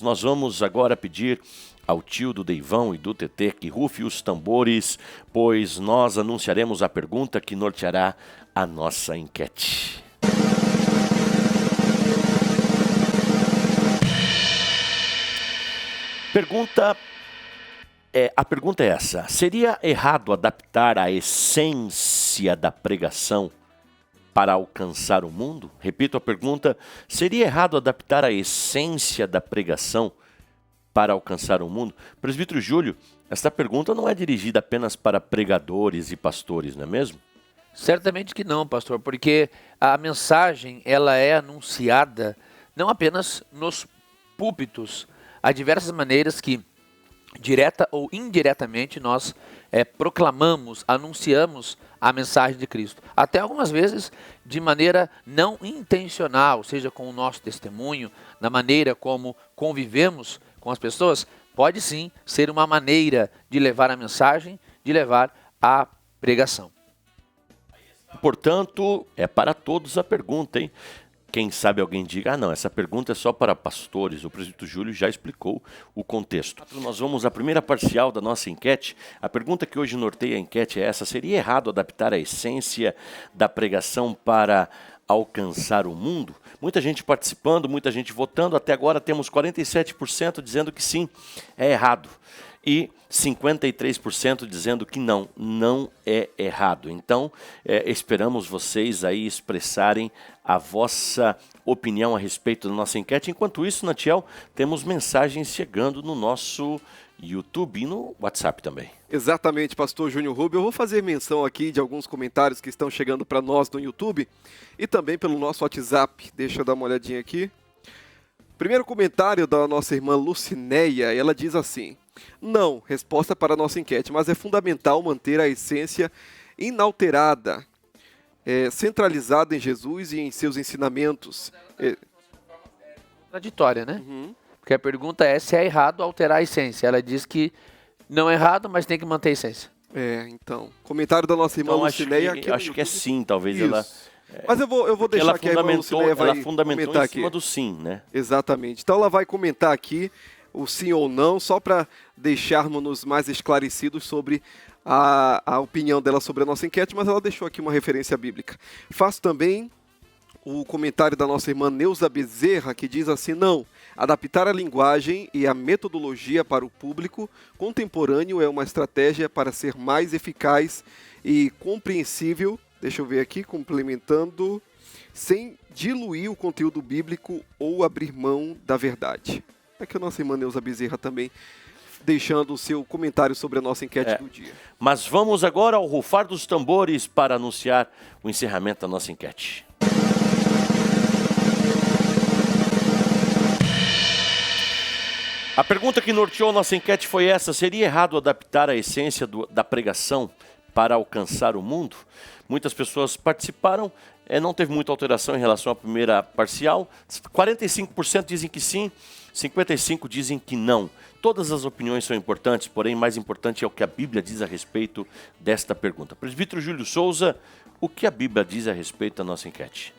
Nós vamos agora pedir ao tio do Deivão e do TT que rufe os tambores, pois nós anunciaremos a pergunta que norteará a nossa enquete. A pergunta é essa: seria errado adaptar a essência da pregação para alcançar o mundo? Repito a pergunta: seria errado adaptar a essência da pregação para alcançar o mundo? Presbítero Júlio, esta pergunta não é dirigida apenas para pregadores e pastores, não é mesmo? Certamente que não, pastor, porque a mensagem ela é anunciada não apenas nos púlpitos. Há diversas maneiras que, direta ou indiretamente, nós proclamamos, anunciamos a mensagem de Cristo. Até algumas vezes de maneira não intencional, seja com o nosso testemunho, na maneira como convivemos com as pessoas, pode sim ser uma maneira de levar a mensagem, de levar a pregação. Portanto, é para todos a pergunta, hein? Quem sabe alguém diga, não, essa pergunta é só para pastores. O presbítero Júlio já explicou o contexto. Nós vamos à primeira parcial da nossa enquete. A pergunta que hoje norteia a enquete é essa: seria errado adaptar a essência da pregação para alcançar o mundo? Muita gente participando, muita gente votando. Até agora temos 47% dizendo que sim, é errado. E 53% dizendo que não é errado. Então, esperamos vocês aí expressarem a vossa opinião a respeito da nossa enquete. Enquanto isso, Natiel, temos mensagens chegando no nosso YouTube e no WhatsApp também. Exatamente, pastor Júnior Rubio. Eu vou fazer menção aqui de alguns comentários que estão chegando para nós no YouTube e também pelo nosso WhatsApp. Deixa eu dar uma olhadinha aqui. Primeiro comentário da nossa irmã Lucinéia, ela diz assim: não, resposta para a nossa enquete, mas é fundamental manter a essência inalterada, centralizada em Jesus e em seus ensinamentos. Contraditória, né? Porque a pergunta é se é errado alterar a essência. Ela diz que não é errado, mas tem que manter a essência. Então, comentário da nossa irmã Então, Lucinéia. acho que é sim, talvez Isso. ela... Mas eu vou deixar que a irmã Lucinéia vai comentar em cima aqui. do sim, né? Exatamente. Então ela vai comentar aqui o sim ou não, só para deixarmos mais esclarecidos sobre a opinião dela sobre a nossa enquete, mas ela deixou aqui uma referência bíblica. Faço também o comentário da nossa irmã Neuza Bezerra, que diz assim: não, adaptar a linguagem e a metodologia para o público contemporâneo é uma estratégia para ser mais eficaz e compreensível, deixa eu ver aqui, complementando, sem diluir o conteúdo bíblico ou abrir mão da verdade. Aqui a nossa irmã Neuza Bezerra também deixando o seu comentário sobre a nossa enquete do dia. Mas vamos agora ao rufar dos tambores para anunciar o encerramento da nossa enquete. A pergunta que norteou nossa enquete foi essa: seria errado adaptar a essência da pregação para alcançar o mundo? Muitas pessoas participaram, não teve muita alteração em relação à primeira parcial. 45% dizem que sim, 55% dizem que não. Todas as opiniões são importantes, porém mais importante é o que a Bíblia diz a respeito desta pergunta. Presbítero Júlio Souza, o que a Bíblia diz a respeito da nossa enquete?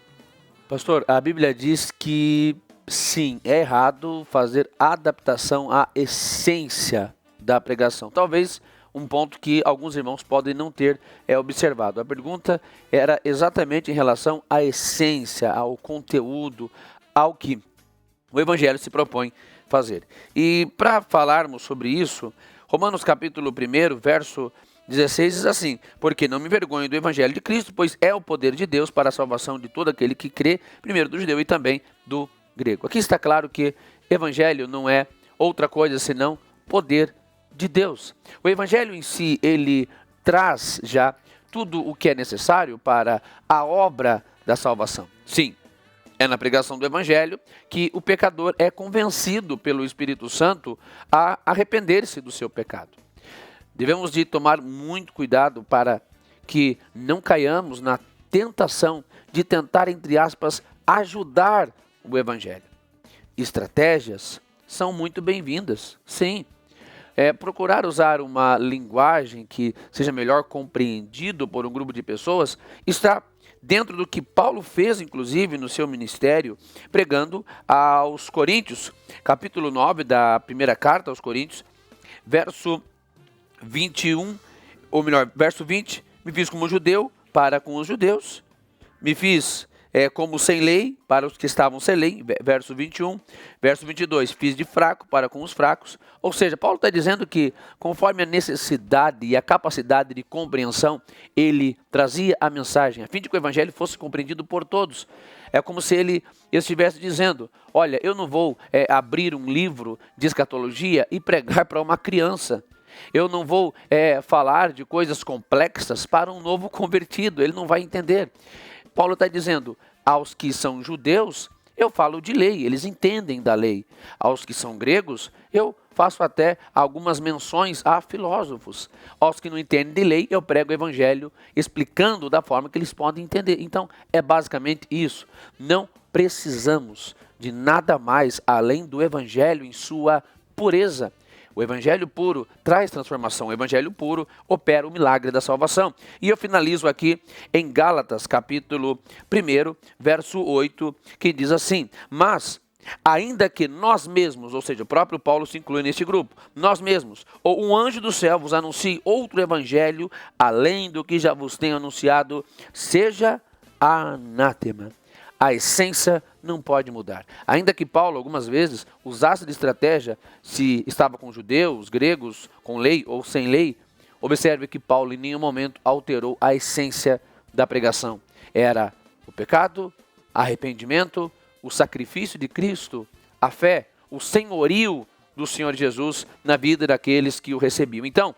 Pastor, a Bíblia diz que sim, é errado fazer adaptação à essência da pregação. Talvez um ponto que alguns irmãos podem não ter observado. A pergunta era exatamente em relação à essência, ao conteúdo, ao que o Evangelho se propõe fazer. E para falarmos sobre isso, Romanos capítulo 1, verso 16 diz assim: porque não me envergonho do Evangelho de Cristo, pois é o poder de Deus para a salvação de todo aquele que crê, primeiro do judeu e também do grego. Aqui está claro que Evangelho não é outra coisa senão poder de Deus. O Evangelho em si, ele traz já tudo o que é necessário para a obra da salvação. Sim, é na pregação do Evangelho que o pecador é convencido pelo Espírito Santo a arrepender-se do seu pecado. Devemos de tomar muito cuidado para que não caiamos na tentação de tentar, entre aspas, ajudar o Evangelho. Estratégias são muito bem-vindas, sim. Procurar usar uma linguagem que seja melhor compreendido por um grupo de pessoas está dentro do que Paulo fez, inclusive, no seu ministério, pregando aos Coríntios, capítulo 9 da primeira carta aos Coríntios, verso 21, ou melhor, verso 20, me fiz como judeu para com os judeus, me fiz como sem lei para os que estavam sem lei, verso 21, verso 22, fiz de fraco para com os fracos. Ou seja, Paulo está dizendo que conforme a necessidade e a capacidade de compreensão, ele trazia a mensagem, a fim de que o evangelho fosse compreendido por todos. É como se ele estivesse dizendo, olha, eu não vou abrir um livro de escatologia e pregar para uma criança. Eu não vou falar de coisas complexas para um novo convertido, ele não vai entender. Paulo está dizendo, aos que são judeus, eu falo de lei, eles entendem da lei. Aos que são gregos, eu faço até algumas menções a filósofos. Aos que não entendem de lei, eu prego o evangelho explicando da forma que eles podem entender. Então, é basicamente isso. Não precisamos de nada mais além do evangelho em sua pureza. O evangelho puro traz transformação, o evangelho puro opera o milagre da salvação. E eu finalizo aqui em Gálatas, capítulo 1, verso 8, que diz assim, mas ainda que nós mesmos, ou seja, o próprio Paulo se inclui nesse grupo, nós mesmos, ou um anjo do céu vos anuncie outro evangelho, além do que já vos tenho anunciado, seja anátema. A essência não pode mudar. Ainda que Paulo, algumas vezes, usasse de estratégia, se estava com judeus, gregos, com lei ou sem lei, observe que Paulo em nenhum momento alterou a essência da pregação. Era o pecado, arrependimento, o sacrifício de Cristo, a fé, o senhorio do Senhor Jesus na vida daqueles que o recebiam. Então,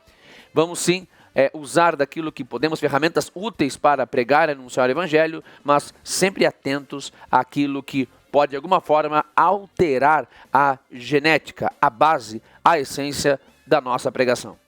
vamos sim usar daquilo que podemos, ferramentas úteis para pregar e anunciar o evangelho, mas sempre atentos àquilo que pode de alguma forma alterar a genética, a base, a essência da nossa pregação.